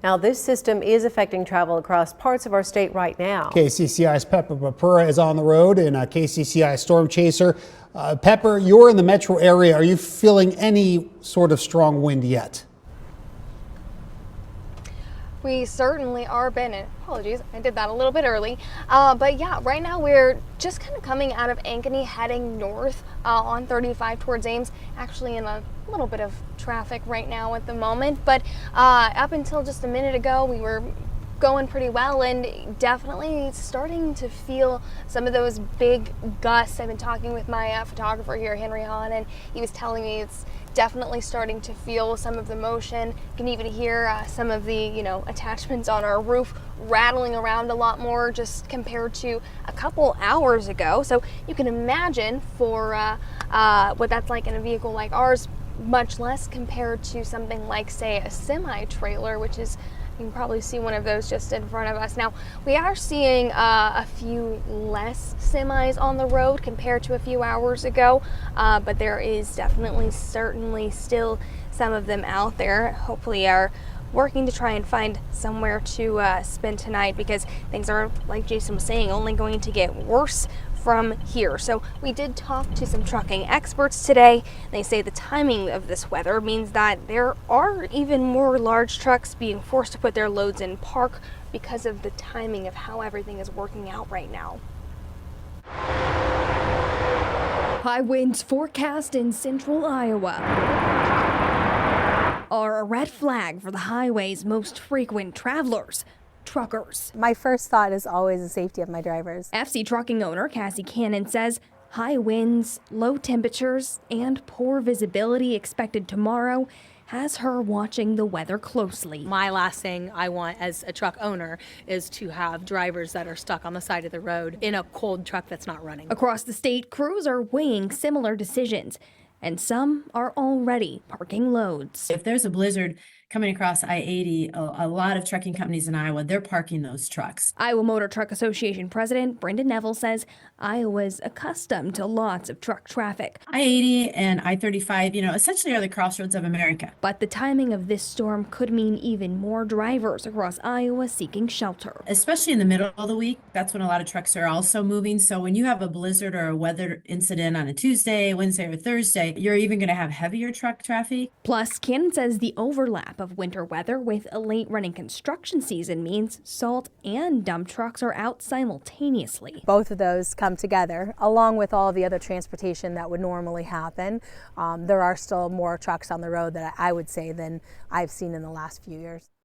Now, this system is affecting travel across parts of our state right now. KCCI's Pepper Papura is on the road in a KCCI Storm Chaser. Pepper, you're in the metro area. Are you feeling any sort of strong wind yet? We certainly are, Ben, and apologies, I did that a little bit early. But yeah, right now we're just kind of coming out of Ankeny, heading north on 35 towards Ames, actually in a little bit of traffic right now at the moment. But up until just a minute ago, we were going pretty well and definitely starting to feel some of those big gusts. I've been talking with my photographer here, Henry Hahn, and he was telling me it's definitely starting to feel some of the motion. You can even hear some of the, attachments on our roof rattling around a lot more just compared to a couple hours ago. So you can imagine for what that's like in a vehicle like ours, much less compared to something like, say, a semi-trailer, which is, you can probably see one of those just in front of us. Now, we are seeing a few less semis on the road compared to a few hours ago, but there is certainly still some of them out there. Hopefully are working to try and find somewhere to spend tonight, because things are, like Jason was saying, only going to get worse from here. So we did talk to some trucking experts today. They say the timing of this weather means that there are even more large trucks being forced to put their loads in park because of the timing of how everything is working out right now. High winds forecast in central Iowa are a red flag for the highway's most frequent travelers. Truckers. My first thought is always the safety of my drivers. FC Trucking owner Cassie Cannon says high winds, low temperatures, and poor visibility expected tomorrow has her watching the weather closely. My last thing I want as a truck owner is to have drivers that are stuck on the side of the road in a cold truck that's not running. Across the state, crews are weighing similar decisions, and some are already parking loads. If there's a blizzard coming across I-80, a lot of trucking companies in Iowa, they're parking those trucks. Iowa Motor Truck Association President Brendan Neville says Iowa's accustomed to lots of truck traffic. I-80 and I-35, essentially are the crossroads of America. But the timing of this storm could mean even more drivers across Iowa seeking shelter. Especially in the middle of the week, that's when a lot of trucks are also moving. So when you have a blizzard or a weather incident on a Tuesday, Wednesday, or Thursday, you're even going to have heavier truck traffic. Plus, Cannon says the overlap of winter weather with a late running construction season means salt and dump trucks are out simultaneously. Both of those come together along with all the other transportation that would normally happen. There are still more trucks on the road that I would say than I've seen in the last few years.